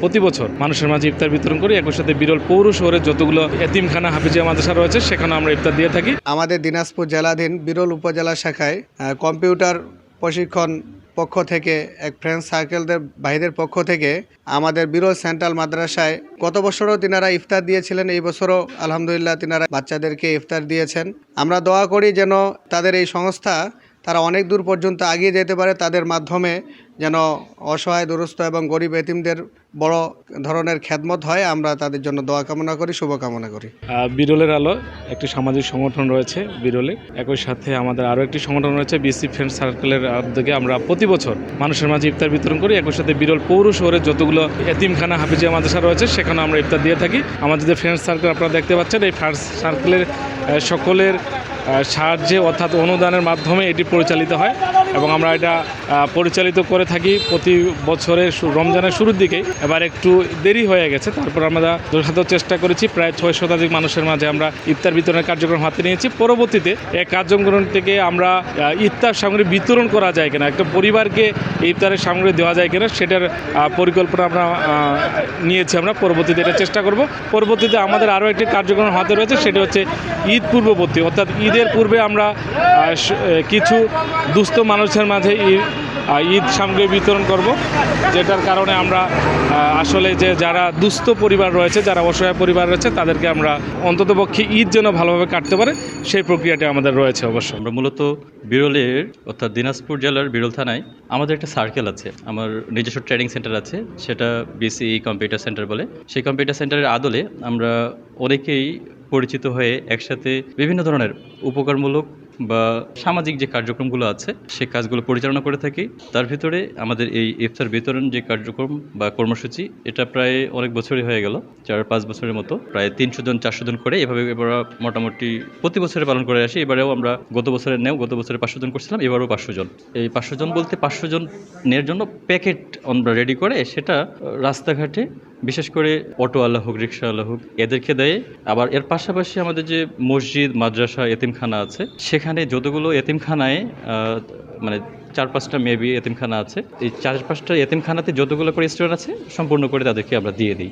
প্রতি বছর মানুষের মাঝে ইফতার বিতরণ করি। একই সাথে বিরল পৌর শহরের যতগুলো এতিমখানা হাফিজিয়া মাদ্রাসা রয়েছে সেখানে আমরা ইফতার দিয়ে থাকি। আমাদের দিনাজপুর জেলাধীন বিরল উপজেলা শাখায় কম্পিউটার প্রশিক্ষণ পক্ষ থেকে এক ফ্রেন্ড সার্কেলদের ভাইদের পক্ষ থেকে আমাদের বিরল সেন্ট্রাল মাদ্রাসায় গত বছরও তিনারা ইফতার দিয়েছিলেন, এই বছরও আলহামদুলিল্লাহ তিনারা বাচ্চাদেরকে ইফতার দিয়েছেন। আমরা দোয়া করি যেন তাদের এই সংস্থা তারা অনেক দূর পর্যন্ত এগিয়ে যেতে পারে, তাদের মাধ্যমে যেন অসহায় দুরস্থ এবং গরিব এতিমদের বড় ধরনের খেদমত হয়। আমরা তাদের জন্য দোয়া কামনা করি, শুভকামনা করি। বিরলের আলো একটি সামাজিক সংগঠন রয়েছে বিরলে, একই সাথে আমাদের আরও একটি সংগঠন রয়েছে বিসি ফ্রেন্ড সার্কেলের উদ্যোগে আমরা প্রতি বছর মানুষের মাঝে ইফতার বিতরণ করি। একই সাথে বিরল পৌর শহরের যতগুলো এতিমখানা হাফিজিয়া মাদ্রাসা রয়েছে সেখানে আমরা ইফতার দিয়ে থাকি। আমাদের যে ফ্রেন্ড সার্কেল আপনারা দেখতে পাচ্ছেন, এই ফ্রেন্ড সার্কেলের সকলের সাহায্যে অর্থাৎ অনুদানের মাধ্যমে এটি পরিচালিত হয় এবং আমরা এটা পরিচালিত করে থাকি প্রতি বছরের রমজানের শুরুর দিকেই। এবার একটু দেরি হয়ে গেছে, তারপর আমরা যথাযথ চেষ্টা করেছি। প্রায় 6 শতাধিক মানুষের মাঝে আমরা ইফতার বিতরণের কার্যক্রম হাতে নিয়েছি। পরবর্তীতে এই কার্যক্রম থেকে আমরা ইফতার সামগ্রী বিতরণ করা যায় কিনা, একটা পরিবারকে ইফতারের সামগ্রী দেওয়া যায় কিনা সেটার পরিকল্পনা আমরা নিয়েছি। আমরা পরবর্তীতে এটা চেষ্টা করব। পরবর্তীতে আমাদের আরও একটি কার্যক্রম হাতে রয়েছে, সেটা হচ্ছে ঈদ পূর্ববর্তী, অর্থাৎ ঈদের পূর্বে আমরা কিছু দুস্থ মানুষের মাঝে ঈদ সামগ্রী বিতরণ করব, যেটার কারণে আমরা আসলে যে যারা দুস্থ পরিবার রয়েছে, যারা অসহায় পরিবার রয়েছে, তাদেরকে আমরা অন্ততপক্ষে ঈদ যেন ভালোভাবে কাটতে পারে সেই প্রক্রিয়াটি আমাদের রয়েছে। অবশ্য আমরা মূলত বিরলের অর্থাৎ দিনাজপুর জেলার বিরল থানায় আমাদের একটা সার্কেল আছে, আমার নিজস্ব ট্রেনিং সেন্টার আছে, সেটা বিসি কম্পিউটার সেন্টার বলে। সেই কম্পিউটার সেন্টারের আদলে আমরা অনেকেই পরিচিত হয়ে একসাথে বিভিন্ন ধরনের উপকারমূলক বা সামাজিক যে কার্যক্রমগুলো আছে সে কাজগুলো পরিচালনা করে থাকি। তার ভিতরে আমাদের এই ইফতার বিতরণ যে কার্যক্রম বা কর্মসূচি, এটা প্রায় অনেক বছরই হয়ে গেল, 4-5 বছরের মতো, প্রায় 300 জন 400 জন করে এভাবে এবার মোটামুটি প্রতি বছরে পালন করে আসি। এবারেও আমরা গত বছরে 500 জন করছিলাম, এবারও 500 জন। এই 500 জন বলতে 500 জনের জন্য প্যাকেট আমরা রেডি করে সেটা রাস্তাঘাটে বিশেষ করে অটোওয়ালা হোক, রিক্সাওয়ালা হোক, এদেরকে দেয়। আবার এর পাশাপাশি আমাদের যে মসজিদ, মাদ্রাসা, এতিমখানা আছে, সেখানে যতগুলো এতিমখানায় মানে 4-5টা মেবি এতিমখানা আছে, এই 4-5টা এতিমখানাতে যতগুলো করে স্টুডেন্ট আছে সম্পূর্ণ করে তাদেরকে আমরা দিয়ে দিই।